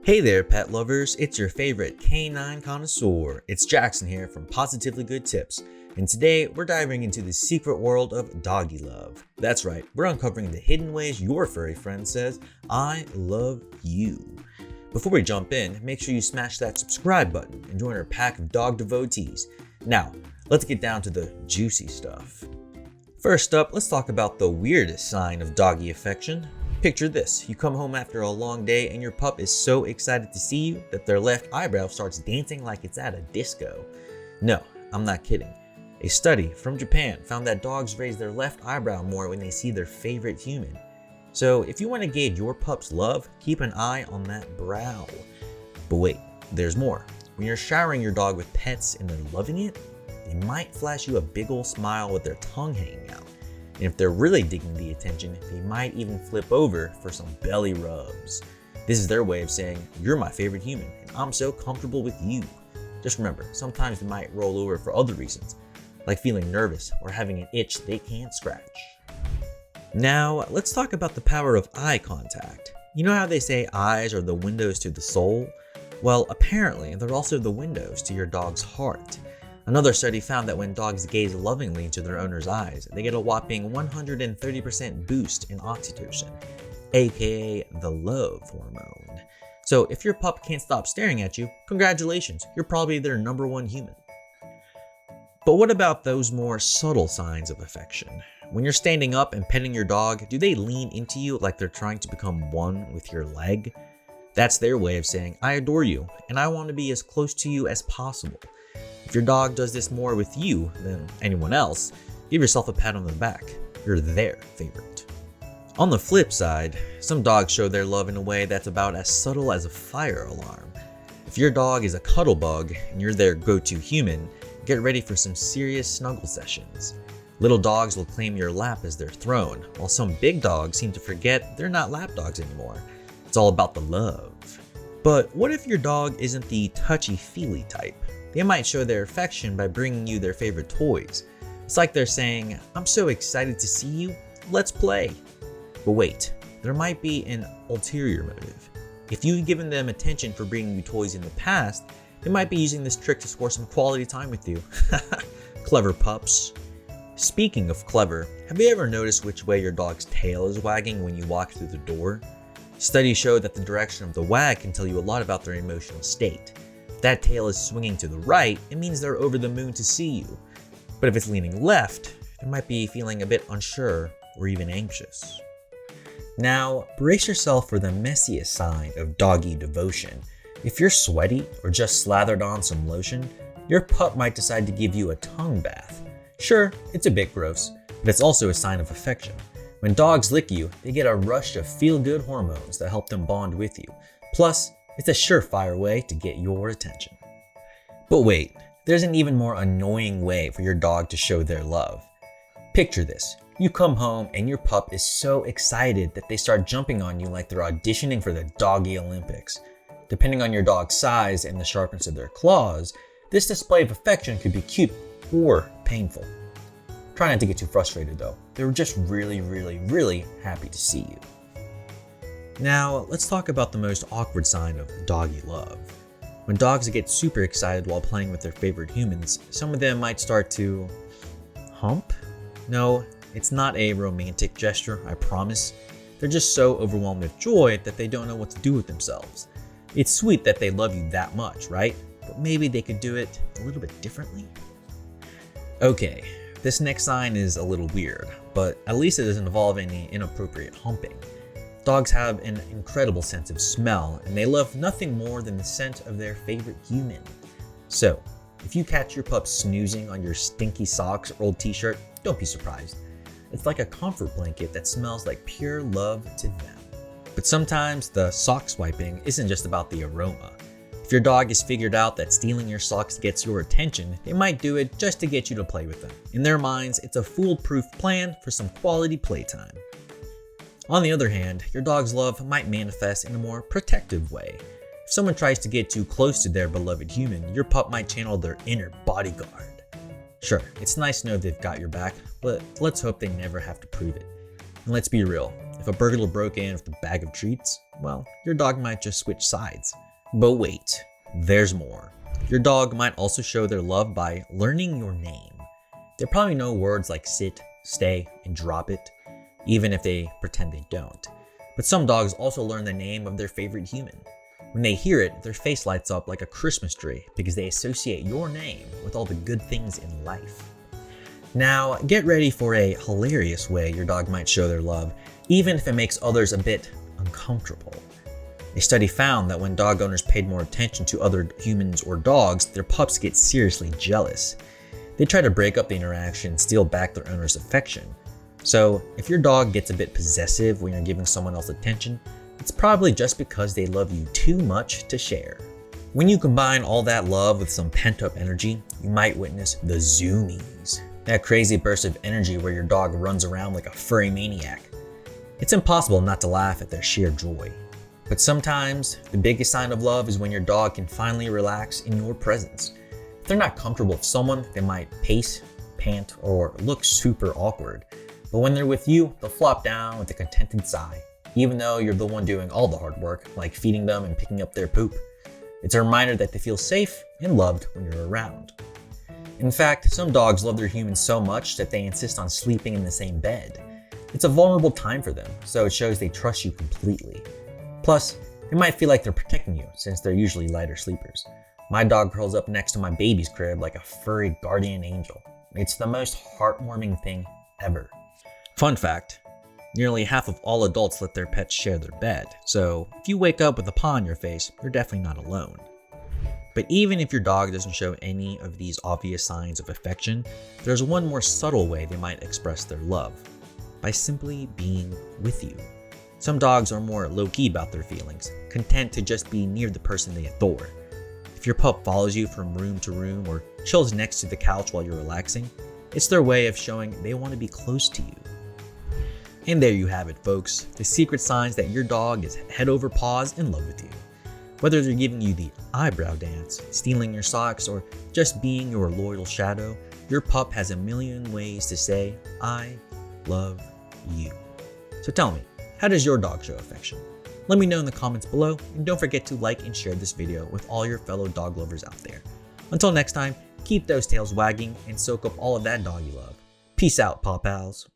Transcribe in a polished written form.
Hey there, pet lovers. It's your favorite canine connoisseur. It's Jackson here from Positively Good Tips. And today we're diving into the secret world of doggy love. That's right, we're uncovering the hidden ways your furry friend says, I love you. Before we jump in, make sure you smash that subscribe button and join our pack of dog devotees. Now, let's get down to the juicy stuff. First up, let's talk about the weirdest sign of doggy affection. Picture this, you come home after a long day and your pup is so excited to see you that their left eyebrow starts dancing like it's at a disco. No, I'm not kidding. A study from Japan found that dogs raise their left eyebrow more when they see their favorite human. So if you want to gauge your pup's love, keep an eye on that brow. But wait, there's more. When you're showering your dog with pets and they're loving it, they might flash you a big ol' smile with their tongue hanging out. And if they're really digging the attention, they might even flip over for some belly rubs. This is their way of saying, you're my favorite human, and I'm so comfortable with you. Just remember, sometimes they might roll over for other reasons, like feeling nervous or having an itch they can't scratch. Now, let's talk about the power of eye contact. You know how they say eyes are the windows to the soul? Well, apparently, they're also the windows to your dog's heart. Another study found that when dogs gaze lovingly into their owner's eyes, they get a whopping 130% boost in oxytocin, aka the love hormone. So if your pup can't stop staring at you, congratulations, you're probably their number one human. But what about those more subtle signs of affection? When you're standing up and petting your dog, do they lean into you like they're trying to become one with your leg? That's their way of saying, I adore you, and I want to be as close to you as possible. If your dog does this more with you than anyone else, give yourself a pat on the back. You're their favorite. On the flip side, some dogs show their love in a way that's about as subtle as a fire alarm. If your dog is a cuddle bug and you're their go-to human, get ready for some serious snuggle sessions. Little dogs will claim your lap as their throne, while some big dogs seem to forget they're not lap dogs anymore. It's all about the love. But what if your dog isn't the touchy-feely type? They might show their affection by bringing you their favorite toys. It's like they're saying, I'm so excited to see you, let's play. But wait, there might be an ulterior motive. If you've given them attention for bringing you toys in the past, they might be using this trick to score some quality time with you. Clever pups. Speaking of clever, have you ever noticed which way your dog's tail is wagging when you walk through the door? Studies show that the direction of the wag can tell you a lot about their emotional state. If that tail is swinging to the right, it means they're over the moon to see you. But if it's leaning left, they might be feeling a bit unsure or even anxious. Now, brace yourself for the messiest sign of doggy devotion. If you're sweaty or just slathered on some lotion, your pup might decide to give you a tongue bath. Sure, it's a bit gross, but it's also a sign of affection. When dogs lick you, they get a rush of feel-good hormones that help them bond with you. Plus, it's a surefire way to get your attention. But wait, there's an even more annoying way for your dog to show their love. Picture this. You come home and your pup is so excited that they start jumping on you like they're auditioning for the Doggy Olympics. Depending on your dog's size and the sharpness of their claws, this display of affection could be cute or painful. Try not to get too frustrated though. They were just really happy to see you. Now, let's talk about the most awkward sign of doggy love. When dogs get super excited while playing with their favorite humans, some of them might start to hump. No, it's not a romantic gesture, I promise. They're just so overwhelmed with joy that they don't know what to do with themselves. It's sweet that they love you that much, right? But maybe they could do it a little bit differently. Okay, this next sign is a little weird, but at least it doesn't involve any inappropriate humping. Dogs have an incredible sense of smell, and they love nothing more than the scent of their favorite human. So, if you catch your pup snoozing on your stinky socks or old t-shirt, don't be surprised. It's like a comfort blanket that smells like pure love to them. But sometimes the sock swiping isn't just about the aroma. If your dog has figured out that stealing your socks gets your attention, they might do it just to get you to play with them. In their minds, it's a foolproof plan for some quality playtime. On the other hand, your dog's love might manifest in a more protective way. If someone tries to get too close to their beloved human, your pup might channel their inner bodyguard. Sure, it's nice to know they've got your back, but let's hope they never have to prove it. And let's be real, If a burglar broke in with a bag of treats, well, your dog might just switch sides. But wait, there's more. Your dog might also show their love by learning your name. They probably know words like sit, stay, and drop it, even if they pretend they don't. But some dogs also learn the name of their favorite human. When they hear it, their face lights up like a Christmas tree because they associate your name with all the good things in life. Now, get ready for a hilarious way your dog might show their love, even if it makes others a bit uncomfortable. A study found that when dog owners paid more attention to other humans or dogs, their pups get seriously jealous. They try to break up the interaction and steal back their owner's affection. So, if your dog gets a bit possessive when you're giving someone else attention, it's probably just because they love you too much to share. When you combine all that love with some pent-up energy, you might witness the zoomies. That crazy burst of energy where your dog runs around like a furry maniac. It's impossible not to laugh at their sheer joy. But sometimes, the biggest sign of love is when your dog can finally relax in your presence. If they're not comfortable with someone, they might pace, pant, or look super awkward. But when they're with you, they'll flop down with a contented sigh, even though you're the one doing all the hard work, like feeding them and picking up their poop. It's a reminder that they feel safe and loved when you're around. In fact, some dogs love their humans so much that they insist on sleeping in the same bed. It's a vulnerable time for them, so it shows they trust you completely. Plus, they might feel like they're protecting you since they're usually lighter sleepers. My dog curls up next to my baby's crib like a furry guardian angel. It's the most heartwarming thing ever. Fun fact, nearly half of all adults let their pets share their bed, so if you wake up with a paw on your face, you're definitely not alone. But even if your dog doesn't show any of these obvious signs of affection, there's one more subtle way they might express their love: by simply being with you. Some dogs are more low-key about their feelings, content to just be near the person they adore. If your pup follows you from room to room or chills next to the couch while you're relaxing, it's their way of showing they want to be close to you. And there you have it, folks, the secret signs that your dog is head over paws in love with you. Whether they're giving you the eyebrow dance, stealing your socks, or just being your loyal shadow, your pup has a million ways to say, "I love you." So tell me, how does your dog show affection? Let me know in the comments below, and don't forget to like and share this video with all your fellow dog lovers out there. Until next time, keep those tails wagging and soak up all of that doggy love. Peace out, paw pals.